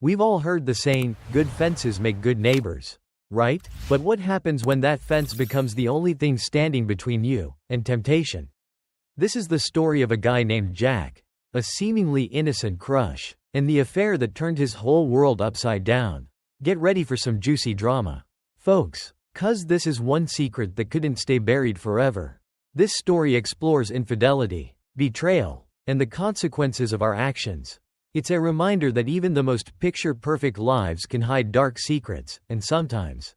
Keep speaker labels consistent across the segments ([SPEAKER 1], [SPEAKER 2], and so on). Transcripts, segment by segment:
[SPEAKER 1] We've all heard the saying, good fences make good neighbors. Right? But what happens when that fence becomes the only thing standing between you and temptation? This is the story of a guy named Jack, a seemingly innocent crush, and the affair that turned his whole world upside down. Get ready for some juicy drama, folks, 'cause this is one secret that couldn't stay buried forever. This story explores infidelity, betrayal, and the consequences of our actions. It's a reminder that even the most picture-perfect lives can hide dark secrets, and sometimes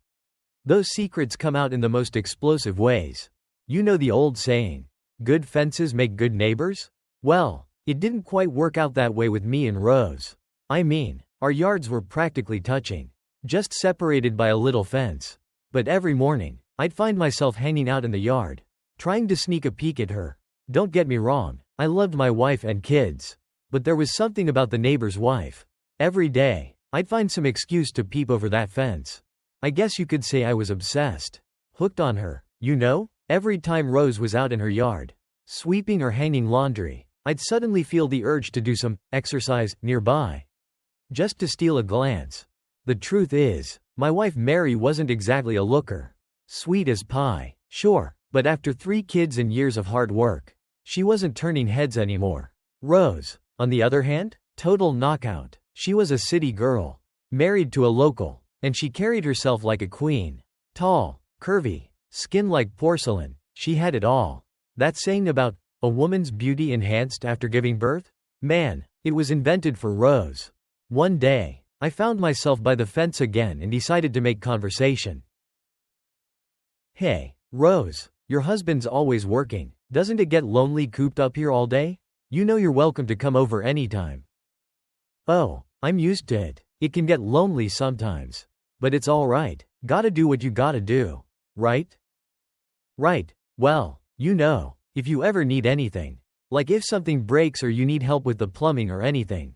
[SPEAKER 1] those secrets come out in the most explosive ways. You know the old saying, good fences make good neighbors? Well, it didn't quite work out that way with me and Rose. I mean, our yards were practically touching, just separated by a little fence. But every morning, I'd find myself hanging out in the yard, trying to sneak a peek at her. Don't get me wrong, I loved my wife and kids. But there was something about the neighbor's wife. Every day, I'd find some excuse to peep over that fence. I guess you could say I was obsessed. Hooked on her, you know? Every time Rose was out in her yard, sweeping or hanging laundry, I'd suddenly feel the urge to do some exercise nearby, just to steal a glance. The truth is, my wife Mary wasn't exactly a looker. Sweet as pie, sure, but after 3 kids and years of hard work, she wasn't turning heads anymore. Rose, on the other hand, total knockout. She was a city girl, married to a local, and she carried herself like a queen. Tall, curvy, skin like porcelain, she had it all. That saying about a woman's beauty enhanced after giving birth? Man, it was invented for Rose. One day, I found myself by the fence again and decided to make conversation. Hey, Rose, your husband's always working. Doesn't it get lonely cooped up here all day? You know you're welcome to come over anytime. Oh, I'm used to it. It can get lonely sometimes. But it's alright. Gotta do what you gotta do. Right? Right. Well, you know, if you ever need anything, like if something breaks or you need help with the plumbing or anything,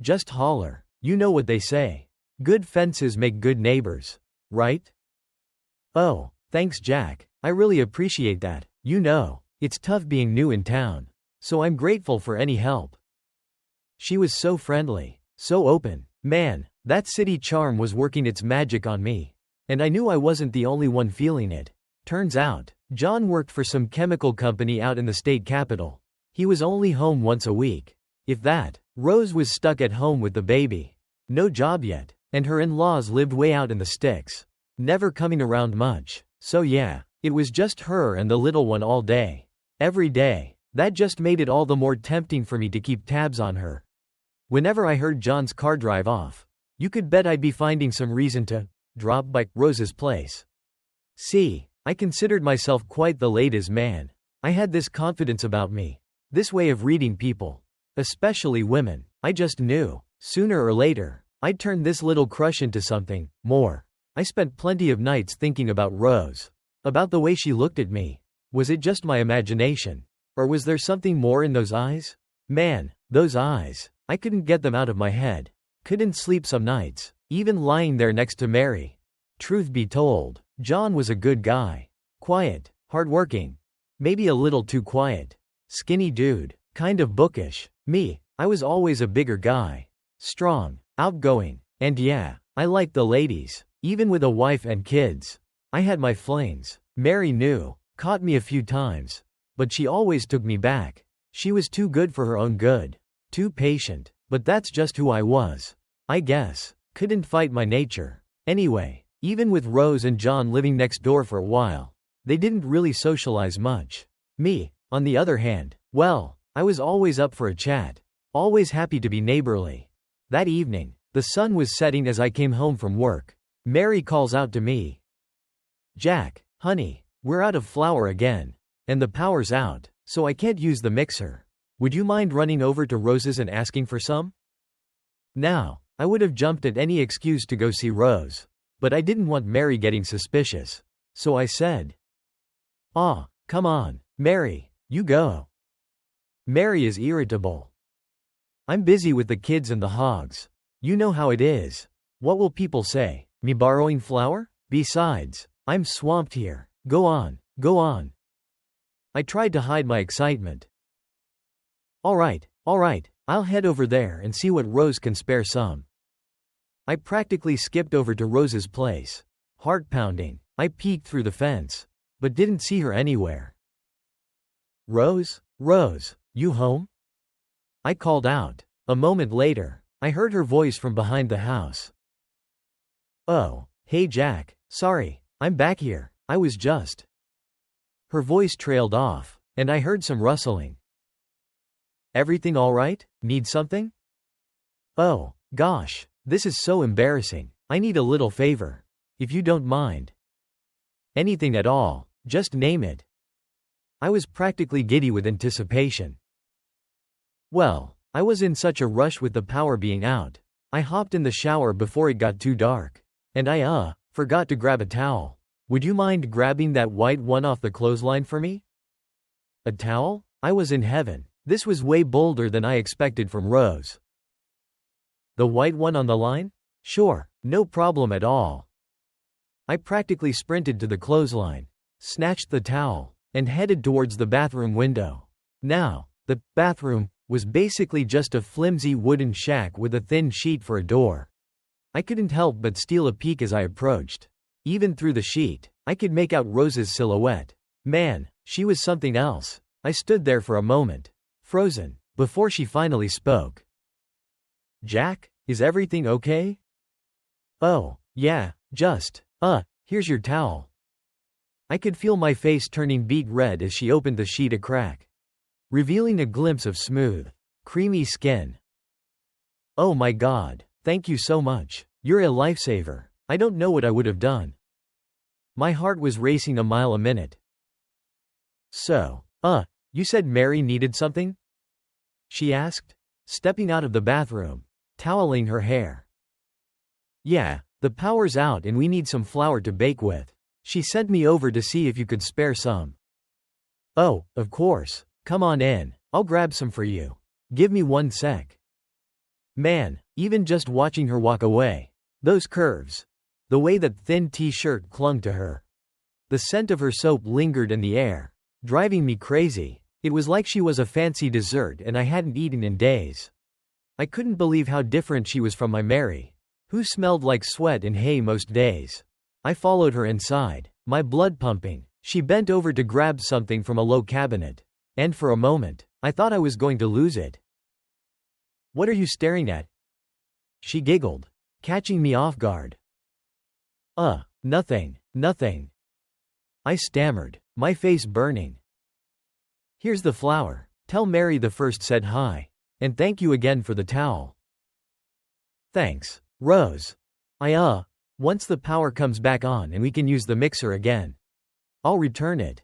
[SPEAKER 1] just holler. You know what they say. Good fences make good neighbors. Right? Oh, thanks Jack. I really appreciate that. You know, it's tough being new in town. So I'm grateful for any help. She was so friendly, so open. Man, that city charm was working its magic on me. And I knew I wasn't the only one feeling it. Turns out, John worked for some chemical company out in the state capital. He was only home once a week. If that, Rose was stuck at home with the baby. No job yet, and her in-laws lived way out in the sticks. Never coming around much. So yeah, it was just her and the little one all day. Every day. That just made it all the more tempting for me to keep tabs on her. Whenever I heard John's car drive off, you could bet I'd be finding some reason to drop by Rose's place. See, I considered myself quite the ladies' man. I had this confidence about me, this way of reading people, especially women. I just knew, sooner or later, I'd turn this little crush into something more. I spent plenty of nights thinking about Rose, about the way she looked at me. Was it just my imagination? Or was there something more in those eyes? Man, those eyes. I couldn't get them out of my head. Couldn't sleep some nights, even lying there next to Mary. Truth be told, John was a good guy. Quiet, hardworking. Maybe a little too quiet. Skinny dude, kind of bookish. Me, I was always a bigger guy. Strong, outgoing, and yeah, I liked the ladies. Even with a wife and kids, I had my flings. Mary knew, caught me a few times. But she always took me back. She was too good for her own good. Too patient. But that's just who I was. I guess. Couldn't fight my nature. Anyway, even with Rose and John living next door for a while, they didn't really socialize much. Me, on the other hand, well, I was always up for a chat. Always happy to be neighborly. That evening, the sun was setting as I came home from work. Mary calls out to me. Jack, honey, we're out of flour again. And the power's out, so I can't use the mixer. Would you mind running over to Rose's and asking for some? Now, I would have jumped at any excuse to go see Rose. But I didn't want Mary getting suspicious. So I said, come on, Mary, you go. Mary is irritable. I'm busy with the kids and the hogs. You know how it is. What will people say? Me borrowing flour? Besides, I'm swamped here. Go on, go on. I tried to hide my excitement. All right, I'll head over there and see what Rose can spare some. I practically skipped over to Rose's place. Heart pounding, I peeked through the fence, but didn't see her anywhere. Rose? Rose, you home? I called out. A moment later, I heard her voice from behind the house. Oh, hey Jack, sorry, I'm back here, I was just. Her voice trailed off, and I heard some rustling. Everything all right? Need something? Oh, gosh, this is so embarrassing. I need a little favor. If you don't mind. Anything at all, just name it. I was practically giddy with anticipation. Well, I was in such a rush with the power being out. I hopped in the shower before it got too dark. And I forgot to grab a towel. Would you mind grabbing that white one off the clothesline for me? A towel? I was in heaven. This was way bolder than I expected from Rose. The white one on the line? Sure, no problem at all. I practically sprinted to the clothesline, snatched the towel, and headed towards the bathroom window. Now, the bathroom was basically just a flimsy wooden shack with a thin sheet for a door. I couldn't help but steal a peek as I approached. Even through the sheet, I could make out Rose's silhouette. Man, she was something else. I stood there for a moment, frozen, before she finally spoke. Jack, is everything okay? Oh, yeah, just, here's your towel. I could feel my face turning beet red as she opened the sheet a crack, revealing a glimpse of smooth, creamy skin. Oh my God, thank you so much. You're a lifesaver. I don't know what I would have done. My heart was racing a mile a minute. So, you said Mary needed something? She asked, stepping out of the bathroom, toweling her hair. Yeah, the power's out and we need some flour to bake with. She sent me over to see if you could spare some. Oh, of course. Come on in. I'll grab some for you. Give me 1 sec. Man, even just watching her walk away. Those curves. The way that thin t-shirt clung to her. The scent of her soap lingered in the air, driving me crazy. It was like she was a fancy dessert and I hadn't eaten in days. I couldn't believe how different she was from my Mary, who smelled like sweat and hay most days. I followed her inside, my blood pumping. She bent over to grab something from a low cabinet. And for a moment, I thought I was going to lose it. What are you staring at? She giggled, catching me off guard. Nothing. I stammered, my face burning. Here's the flour. Tell Mary the first said hi. And thank you again for the towel. Thanks, Rose. Once the power comes back on and we can use the mixer again, I'll return it.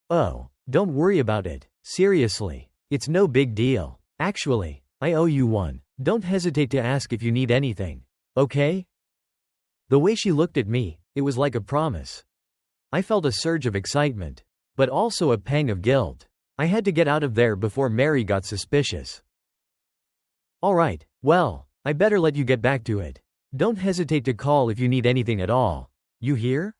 [SPEAKER 1] Oh, don't worry about it. Seriously. It's no big deal. Actually, I owe you one. Don't hesitate to ask if you need anything. Okay? The way she looked at me, it was like a promise. I felt a surge of excitement, but also a pang of guilt. I had to get out of there before Mary got suspicious. All right, well, I better let you get back to it. Don't hesitate to call if you need anything at all. You hear?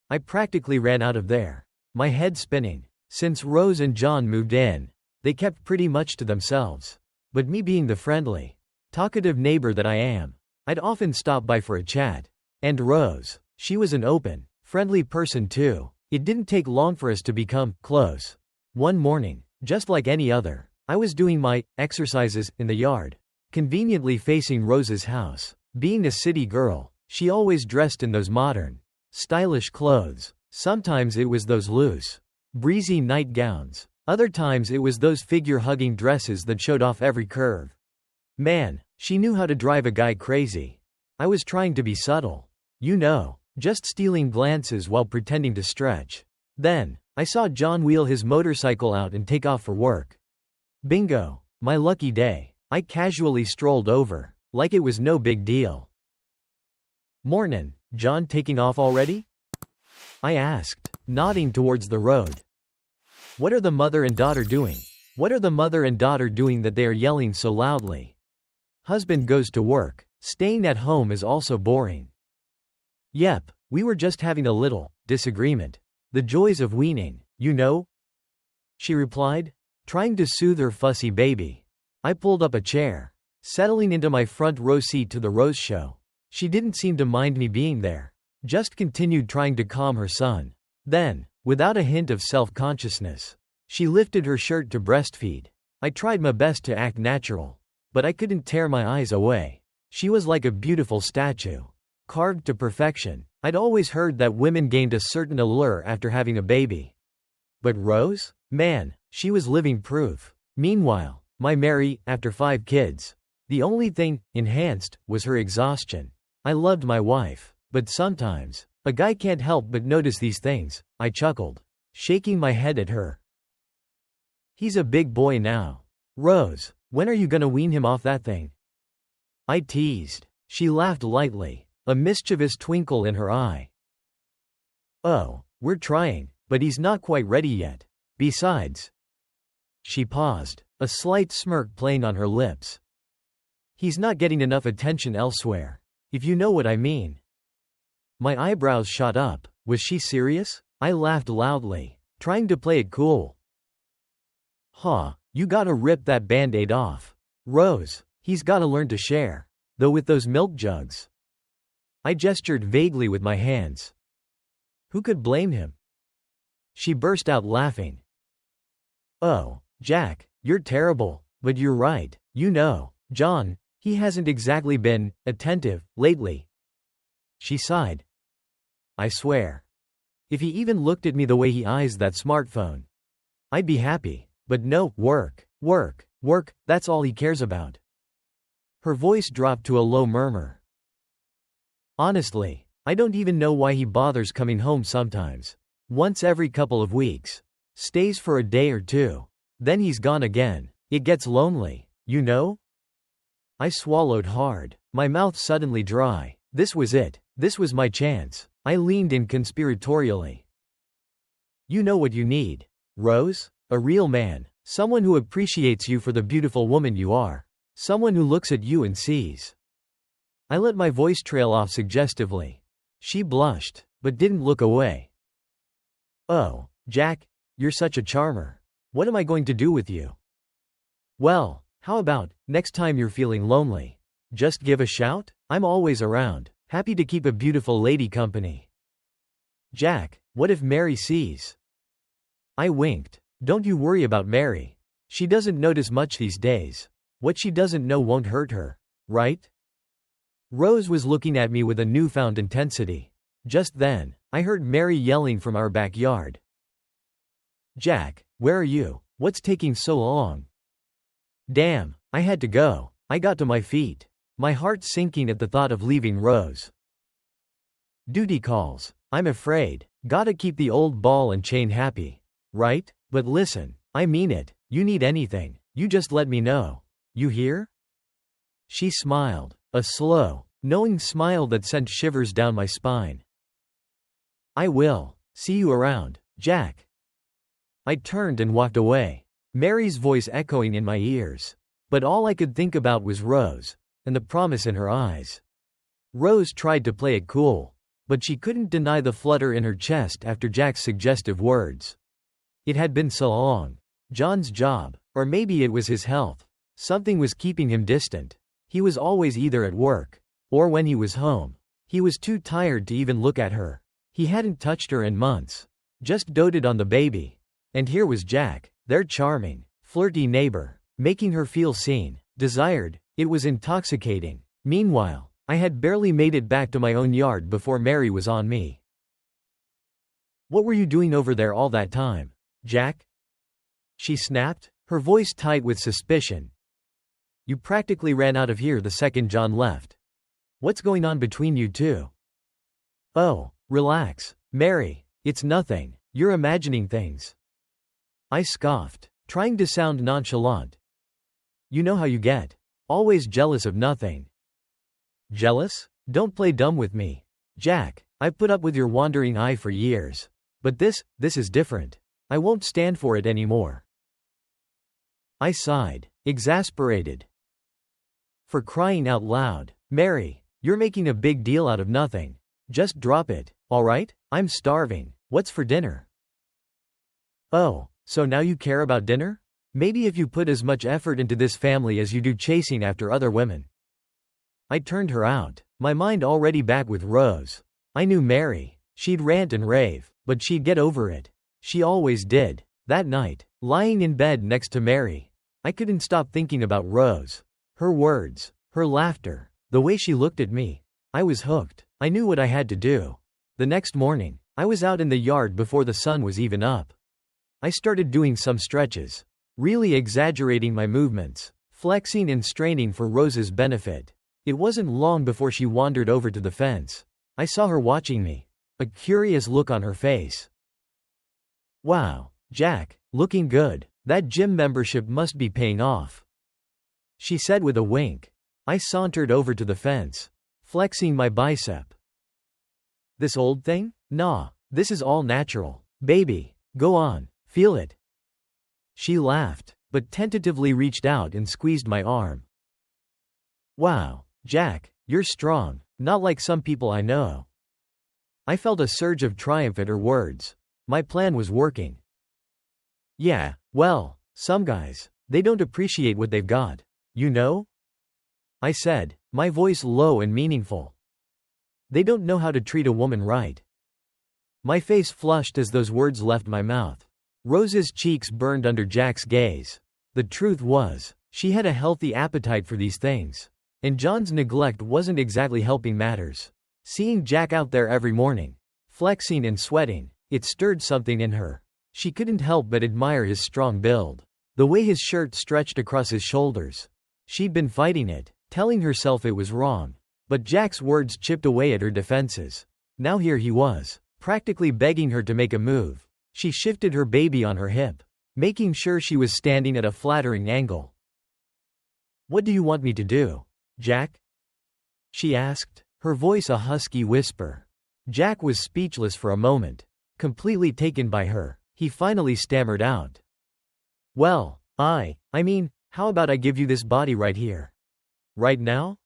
[SPEAKER 1] I practically ran out of there, my head spinning. Since Rose and John moved in, they kept pretty much to themselves. But me being the friendly, talkative neighbor that I am, I'd often stop by for a chat. And Rose, she was an open, friendly person too. It didn't take long for us to become close. One morning, just like any other, I was doing my exercises in the yard, conveniently facing Rose's house. Being a city girl, she always dressed in those modern, stylish clothes. Sometimes it was those loose, breezy nightgowns. Other times it was those figure-hugging dresses that showed off every curve. Man, she knew how to drive a guy crazy. I was trying to be subtle. You know, just stealing glances while pretending to stretch. Then, I saw John wheel his motorcycle out and take off for work. Bingo, my lucky day. I casually strolled over, like it was no big deal. Mornin', John taking off already? I asked, nodding towards the road. What are the mother and daughter doing? What are the mother and daughter doing that they are yelling so loudly? Husband goes to work. Staying at home is also boring. Yep, we were just having a little disagreement. The joys of weaning, you know? She replied, trying to soothe her fussy baby. I pulled up a chair. settling into my front row seat to the Rose show. She didn't seem to mind me being there. Just continued trying to calm her son. Then, without a hint of self-consciousness, she lifted her shirt to breastfeed. I tried my best to act natural, but I couldn't tear my eyes away. She was like a beautiful statue, carved to perfection. I'd always heard that women gained a certain allure after having a baby. But Rose? Man, she was living proof. Meanwhile, my Mary, after 5 kids, the only thing enhanced was her exhaustion. I loved my wife, but sometimes, a guy can't help but notice these things. I chuckled, shaking my head at her. He's a big boy now. Rose, when are you gonna wean him off that thing? I teased. She laughed lightly, a mischievous twinkle in her eye. Oh, we're trying, but he's not quite ready yet. Besides. She paused, a slight smirk playing on her lips. He's not getting enough attention elsewhere, if you know what I mean. My eyebrows shot up. Was she serious? I laughed loudly, trying to play it cool. Huh, you gotta rip that band-aid off. Rose, he's gotta learn to share. Though with those milk jugs. I gestured vaguely with my hands. Who could blame him? She burst out laughing. Oh, Jack, you're terrible, but you're right. You know, John, he hasn't exactly been attentive lately. She sighed. I swear. If he even looked at me the way he eyes that smartphone, I'd be happy. But no, work, that's all he cares about. Her voice dropped to a low murmur. Honestly, I don't even know why he bothers coming home sometimes. Once every couple of weeks. Stays for a day or two. Then he's gone again. It gets lonely, you know? I swallowed hard, my mouth suddenly dry. This was it. This was my chance. I leaned in conspiratorially. You know what you need, Rose? A real man. Someone who appreciates you for the beautiful woman you are. Someone who looks at you and sees. I let my voice trail off suggestively. She blushed, but didn't look away. Oh, Jack, you're such a charmer. What am I going to do with you? Well, how about, next time you're feeling lonely, just give a shout? I'm always around, happy to keep a beautiful lady company. Jack, what if Mary sees? I winked. Don't you worry about Mary. She doesn't notice much these days. What she doesn't know won't hurt her, right? Rose was looking at me with a newfound intensity. Just then, I heard Mary yelling from our backyard. Jack, where are you? What's taking so long? Damn, I had to go. I got to my feet, my heart sinking at the thought of leaving Rose. Duty calls. I'm afraid. Gotta keep the old ball and chain happy, right? But listen, I mean it. You need anything, you just let me know. You hear? She smiled, a slow, knowing smile that sent shivers down my spine. I will. See you around, Jack. I turned and walked away, Mary's voice echoing in my ears. But all I could think about was Rose, and the promise in her eyes. Rose tried to play it cool, but she couldn't deny the flutter in her chest after Jack's suggestive words. It had been so long. John's job, or maybe it was his health. Something was keeping him distant. He was always either at work, or when he was home. He was too tired to even look at her. He hadn't touched her in months. Just doted on the baby. And here was Jack, their charming, flirty neighbor, making her feel seen, desired. It was intoxicating. Meanwhile, I had barely made it back to my own yard before Mary was on me. What were you doing over there all that time, Jack? She snapped, her voice tight with suspicion. You practically ran out of here the second John left. What's going on between you two? Oh, relax, Mary, it's nothing, you're imagining things. I scoffed, trying to sound nonchalant. You know how you get. Always jealous of nothing. Jealous? Don't play dumb with me. Jack, I've put up with your wandering eye for years. But this is different. I won't stand for it anymore. I sighed, exasperated. For crying out loud, Mary, you're making a big deal out of nothing. Just drop it, all right? I'm starving. What's for dinner? Oh, so now you care about dinner? Maybe if you put as much effort into this family as you do chasing after other women. I turned her out, my mind already back with Rose. I knew Mary. She'd rant and rave, but she'd get over it. She always did. That night, lying in bed next to Mary, I couldn't stop thinking about Rose. Her words, her laughter, the way she looked at me. I was hooked. I knew what I had to do. The next morning, I was out in the yard before the sun was even up. I started doing some stretches, really exaggerating my movements, flexing and straining for Rose's benefit. It wasn't long before she wandered over to the fence. I saw her watching me, a curious look on her face. Wow, Jack, looking good. That gym membership must be paying off, she said with a wink. I sauntered over to the fence, flexing my bicep. This old thing? Nah, this is all natural. Baby, go on, feel it. She laughed, but tentatively reached out and squeezed my arm. Wow, Jack, you're strong, not like some people I know. I felt a surge of triumph at her words. My plan was working. Yeah, well, some guys, they don't appreciate what they've got, you know? I said, my voice low and meaningful. They don't know how to treat a woman right. My face flushed as those words left my mouth. Rose's cheeks burned under Jack's gaze. The truth was, she had a healthy appetite for these things. And John's neglect wasn't exactly helping matters. Seeing Jack out there every morning, flexing and sweating, it stirred something in her. She couldn't help but admire his strong build. The way his shirt stretched across his shoulders. She'd been fighting it, telling herself it was wrong. But Jack's words chipped away at her defenses. Now here he was, practically begging her to make a move. She shifted her baby on her hip, making sure she was standing at a flattering angle. What do you want me to do, Jack? She asked, her voice a husky whisper. Jack was speechless for a moment, completely taken by her. He finally stammered out. Well, I mean, how about I give you this body right here? Right now?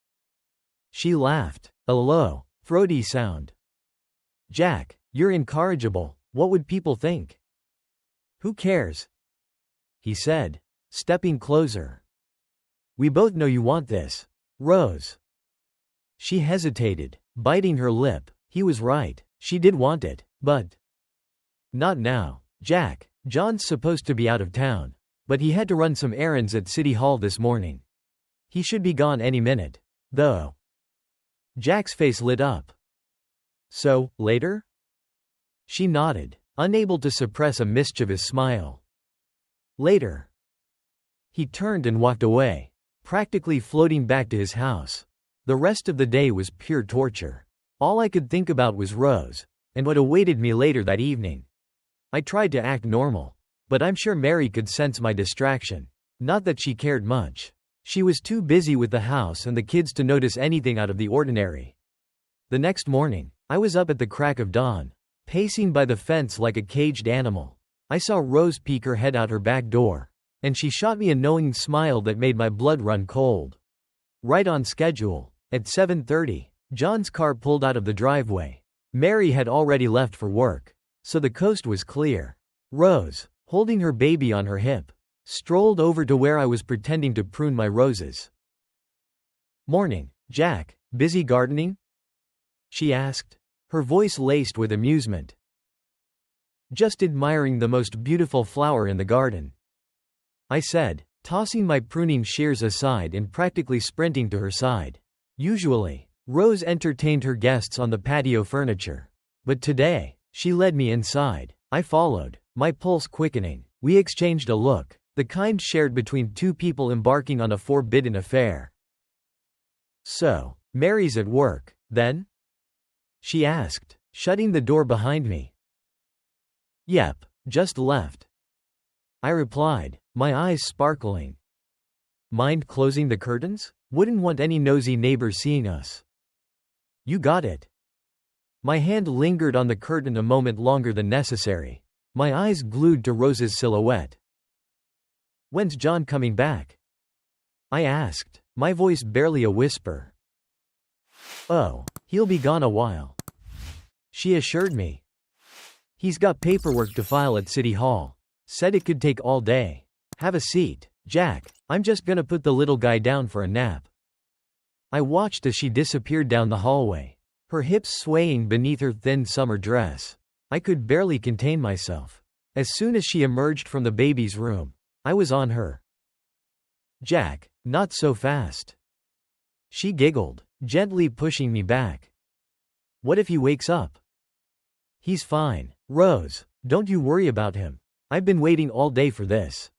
[SPEAKER 1] She laughed, a low, throaty sound. Jack, you're incorrigible. What would people think? Who cares? He said, stepping closer. We both know you want this, Rose. She hesitated, biting her lip. He was right, she did want it, but not now. Jack, John's supposed to be out of town, but he had to run some errands at City Hall this morning. He should be gone any minute, though. Jack's face lit up. So, later? She nodded, unable to suppress a mischievous smile. Later. He turned and walked away, practically floating back to his house. The rest of the day was pure torture. All I could think about was Rose, and what awaited me later that evening. I tried to act normal, but I'm sure Mary could sense my distraction. Not that she cared much. She was too busy with the house and the kids to notice anything out of the ordinary. The next morning, I was up at the crack of dawn, pacing by the fence like a caged animal. I saw Rose peek her head out her back door, and she shot me a knowing smile that made my blood run cold. Right on schedule, at 7:30, John's car pulled out of the driveway. Mary had already left for work, so the coast was clear. Rose, holding her baby on her hip, strolled over to where I was pretending to prune my roses. Morning, Jack, busy gardening? She asked, her voice laced with amusement. Just admiring the most beautiful flower in the garden, I said, tossing my pruning shears aside and practically sprinting to her side. Usually, Rose entertained her guests on the patio furniture. But today, she led me inside. I followed, my pulse quickening. We exchanged a look, the kind shared between two people embarking on a forbidden affair. So, Mary's at work, then? She asked, shutting the door behind me. Yep, just left. I replied, my eyes sparkling. Mind closing the curtains? Wouldn't want any nosy neighbors seeing us. You got it. My hand lingered on the curtain a moment longer than necessary, my eyes glued to Rose's silhouette. When's John coming back? I asked, my voice barely a whisper. Oh, he'll be gone a while, she assured me. He's got paperwork to file at City Hall. Said it could take all day. Have a seat, Jack. I'm just gonna put the little guy down for a nap. I watched as she disappeared down the hallway, her hips swaying beneath her thin summer dress. I could barely contain myself. As soon as she emerged from the baby's room, I was on her. Jack, not so fast. She giggled, gently pushing me back. What if he wakes up? He's fine, Rose. Don't you worry about him. I've been waiting all day for this.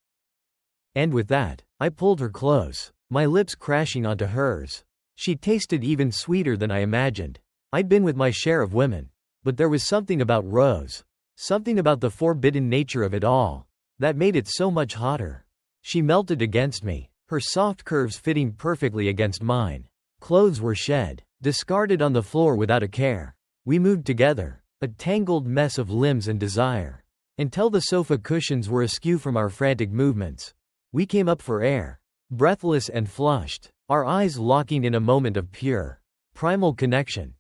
[SPEAKER 1] And with that, I pulled her close, my lips crashing onto hers. She tasted even sweeter than I imagined. I'd been with my share of women, but there was something about Rose, something about the forbidden nature of it all, that made it so much hotter. She melted against me, her soft curves fitting perfectly against mine. Clothes were shed, discarded on the floor without a care. We moved together, a tangled mess of limbs and desire, until the sofa cushions were askew from our frantic movements. We came up for air, breathless and flushed, our eyes locking in a moment of pure, primal connection.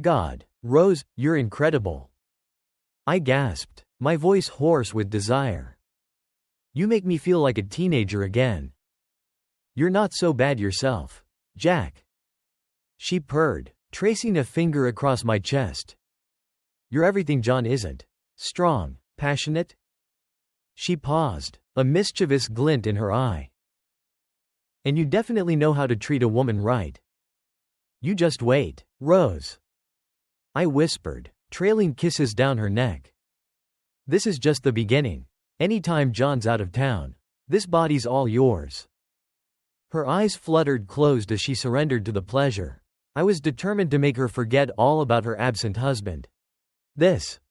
[SPEAKER 1] God, Rose, you're incredible. I gasped, my voice hoarse with desire. You make me feel like a teenager again. You're not so bad yourself, Jack. She purred, tracing a finger across my chest. You're everything John isn't. Strong, passionate. She paused, a mischievous glint in her eye. And you definitely know how to treat a woman right. You just wait, Rose. I whispered, trailing kisses down her neck. This is just the beginning. Anytime John's out of town, this body's all yours. Her eyes fluttered closed as she surrendered to the pleasure. I was determined to make her forget all about her absent husband.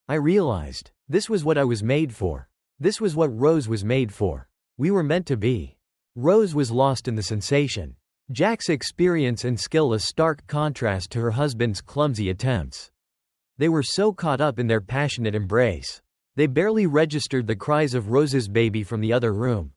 [SPEAKER 1] I realized, this was what I was made for. This was what Rose was made for. We were meant to be. Rose was lost in the sensation. Jack's experience and skill a stark contrast to her husband's clumsy attempts. They were so caught up in their passionate embrace, they barely registered the cries of Rose's baby from the other room.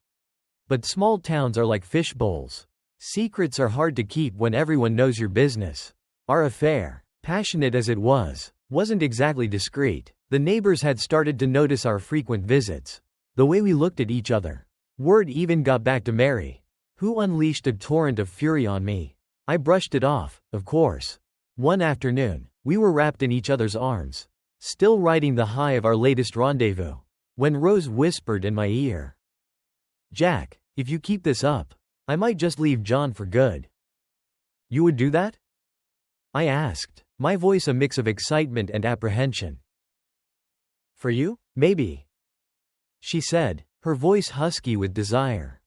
[SPEAKER 1] But small towns are like fish bowls. Secrets are hard to keep when everyone knows your business. Our affair, passionate as it was, wasn't exactly discreet. The neighbors had started to notice our frequent visits, the way we looked at each other. Word even got back to Mary, who unleashed a torrent of fury on me. I brushed it off, of course. One afternoon, we were wrapped in each other's arms, still riding the high of our latest rendezvous, when Rose whispered in my ear, Jack, if you keep this up, I might just leave John for good. You would do that? I asked, my voice a mix of excitement and apprehension. For you, maybe, she said, her voice husky with desire.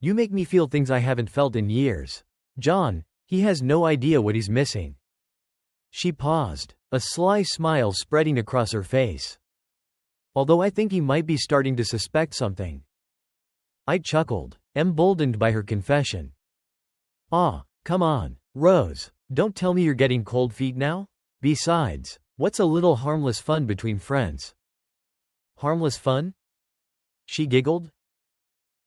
[SPEAKER 1] You make me feel things I haven't felt in years. John, he has no idea what he's missing. She paused, a sly smile spreading across her face. Although I think he might be starting to suspect something. I chuckled, emboldened by her confession. Come on, Rose, don't tell me you're getting cold feet now? Besides, what's a little harmless fun between friends? Harmless fun? She giggled.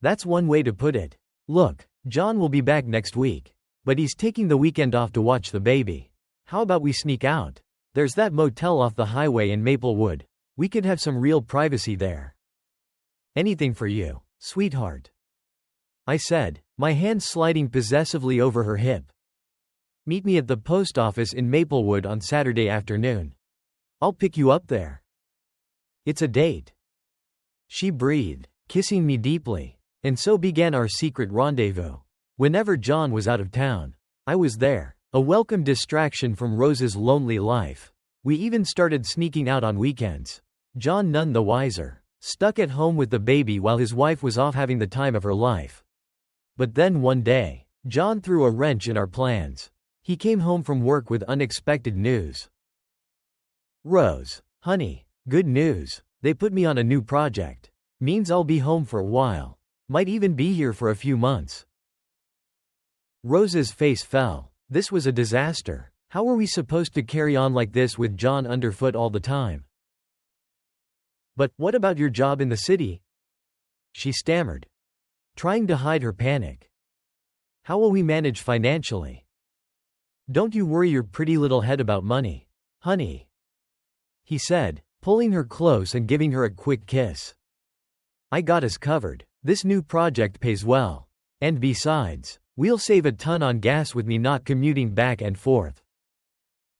[SPEAKER 1] That's one way to put it. Look, John will be back next week, but he's taking the weekend off to watch the baby. How about we sneak out? There's that motel off the highway in Maplewood. We could have some real privacy there. Anything for you, sweetheart, I said, my hand sliding possessively over her hip. Meet me at the post office in Maplewood on Saturday afternoon. I'll pick you up there. It's a date. She breathed, kissing me deeply, and so began our secret rendezvous. Whenever John was out of town, I was there, a welcome distraction from Rose's lonely life. We even started sneaking out on weekends. John none the wiser, stuck at home with the baby while his wife was off having the time of her life. But then one day, John threw a wrench in our plans. He came home from work with unexpected news. Rose, honey, good news. They put me on a new project. Means I'll be home for a while. Might even be here for a few months. Rose's face fell. This was a disaster. How were we supposed to carry on like this with John underfoot all the time? But what about your job in the city? She stammered, trying to hide her panic. How will we manage financially? Don't you worry your pretty little head about money, honey, he said, pulling her close and giving her a quick kiss. I got us covered. This new project pays well. And besides, we'll save a ton on gas with me not commuting back and forth."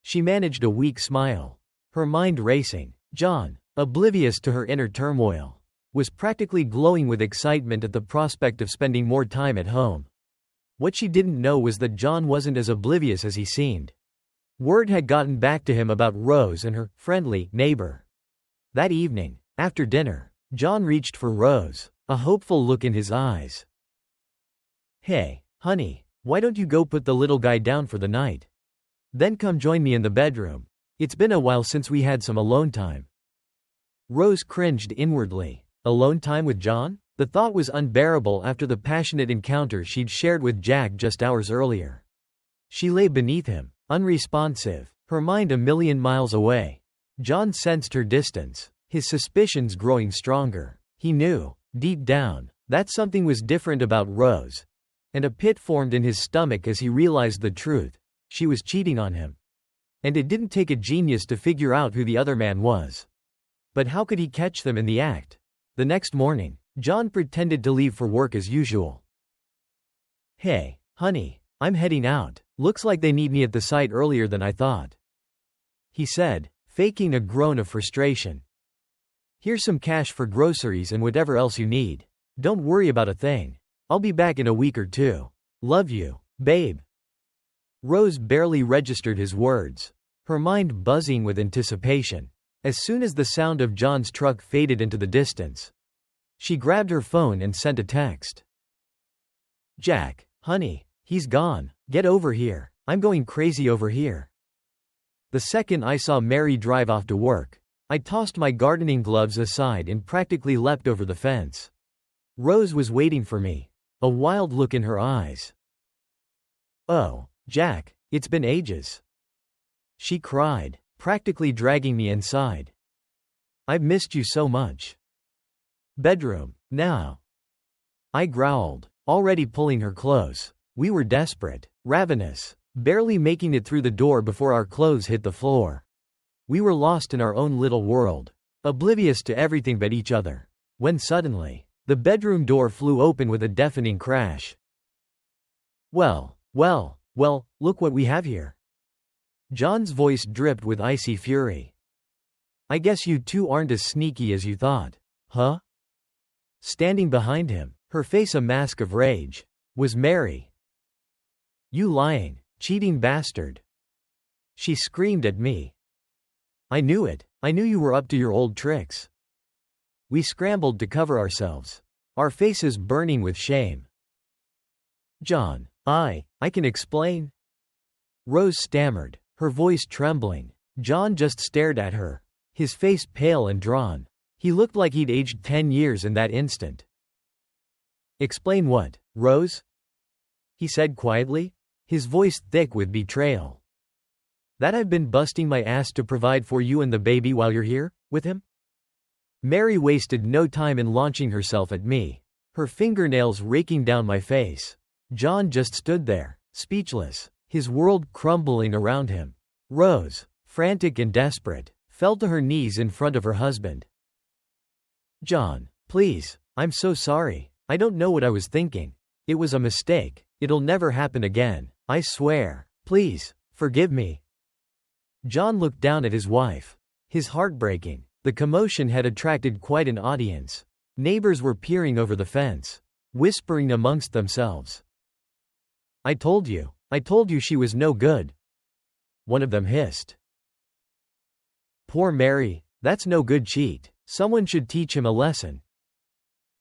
[SPEAKER 1] She managed a weak smile. Her mind racing. John, oblivious to her inner turmoil, was practically glowing with excitement at the prospect of spending more time at home. What she didn't know was that John wasn't as oblivious as he seemed. Word had gotten back to him about Rose and her friendly neighbor. That evening, after dinner, John reached for Rose, a hopeful look in his eyes. "Hey, honey, why don't you go put the little guy down for the night? Then come join me in the bedroom. It's been a while since we had some alone time." Rose cringed inwardly. Alone time with John? The thought was unbearable after the passionate encounter she'd shared with Jack just hours earlier. She lay beneath him, unresponsive, her mind a million miles away. John sensed her distance, his suspicions growing stronger. He knew, deep down, that something was different about Rose. And a pit formed in his stomach as he realized the truth. She was cheating on him. And it didn't take a genius to figure out who the other man was. But how could he catch them in the act? The next morning, John pretended to leave for work as usual. "Hey, honey, I'm heading out. Looks like they need me at the site earlier than I thought," he said, faking a groan of frustration. "Here's some cash for groceries and whatever else you need. Don't worry about a thing. I'll be back in a week or two. Love you, babe." Rose barely registered his words, her mind buzzing with anticipation. As soon as the sound of John's truck faded into the distance, she grabbed her phone and sent a text. "Jack, honey, he's gone. Get over here. I'm going crazy over here." The second I saw Mary drive off to work, I tossed my gardening gloves aside and practically leapt over the fence. Rose was waiting for me, a wild look in her eyes. "Oh, Jack, it's been ages," she cried, practically dragging me inside. "I've missed you so much." "Bedroom, now," I growled, already pulling her close. We were desperate, ravenous, barely making it through the door before our clothes hit the floor. We were lost in our own little world, oblivious to everything but each other, when suddenly, the bedroom door flew open with a deafening crash. Well, look what we have here." John's voice dripped with icy fury. "I guess you two aren't as sneaky as you thought, huh?" Standing behind him, her face a mask of rage, was Mary. "You lying, cheating bastard," she screamed at me. "I knew it. I knew you were up to your old tricks." We scrambled to cover ourselves, our faces burning with shame. "John, I can explain," Rose stammered, her voice trembling. John just stared at her, his face pale and drawn. He looked like he'd aged 10 years in that instant. "Explain what, Rose?" he said quietly, his voice thick with betrayal. "That I've been busting my ass to provide for you and the baby while you're here, with him?" Mary wasted no time in launching herself at me, her fingernails raking down my face. John just stood there, speechless, his world crumbling around him. Rose, frantic and desperate, fell to her knees in front of her husband. "John, please, I'm so sorry. I don't know what I was thinking. It was a mistake. It'll never happen again. I swear. Please, forgive me." John looked down at his wife. His heart breaking. The commotion had attracted quite an audience. Neighbors were peering over the fence, whispering amongst themselves. I told you she was no good," one of them hissed. "Poor Mary, that's no good cheat. Someone should teach him a lesson."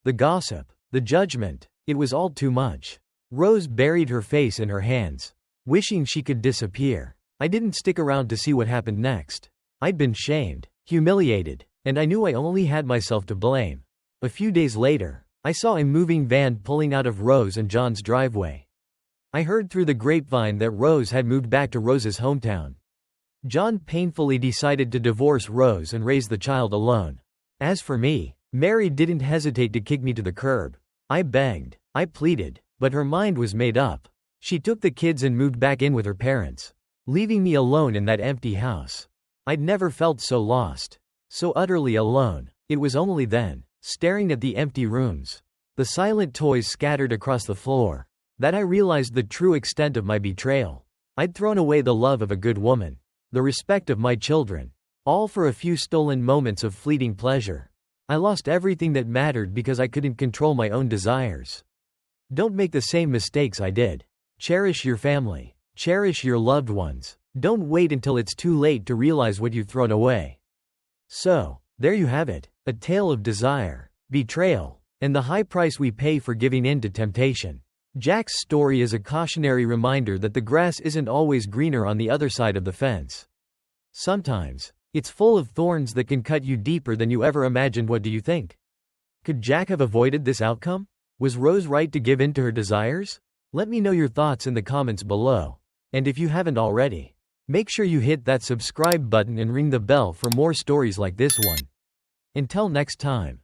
[SPEAKER 1] The gossip, the judgment, it was all too much. Rose buried her face in her hands, wishing she could disappear. I didn't stick around to see what happened next. I'd been shamed, humiliated, and I knew I only had myself to blame. A few days later, I saw a moving van pulling out of Rose and John's driveway. I heard through the grapevine that Rose had moved back to Rose's hometown. John painfully decided to divorce Rose and raise the child alone. As for me, Mary didn't hesitate to kick me to the curb. I begged, I pleaded, but her mind was made up. She took the kids and moved back in with her parents, leaving me alone in that empty house. I'd never felt so lost, so utterly alone. It was only then, staring at the empty rooms, the silent toys scattered across the floor, that I realized the true extent of my betrayal. I'd thrown away the love of a good woman, the respect of my children, all for a few stolen moments of fleeting pleasure. I lost everything that mattered because I couldn't control my own desires. Don't make the same mistakes I did. Cherish your family. Cherish your loved ones. Don't wait until it's too late to realize what you've thrown away. So, there you have it, a tale of desire, betrayal, and the high price we pay for giving in to temptation. Jack's story is a cautionary reminder that the grass isn't always greener on the other side of the fence. Sometimes, it's full of thorns that can cut you deeper than you ever imagined. What do you think? Could Jack have avoided this outcome? Was Rose right to give in to her desires? Let me know your thoughts in the comments below. And if you haven't already, make sure you hit that subscribe button and ring the bell for more stories like this one. Until next time.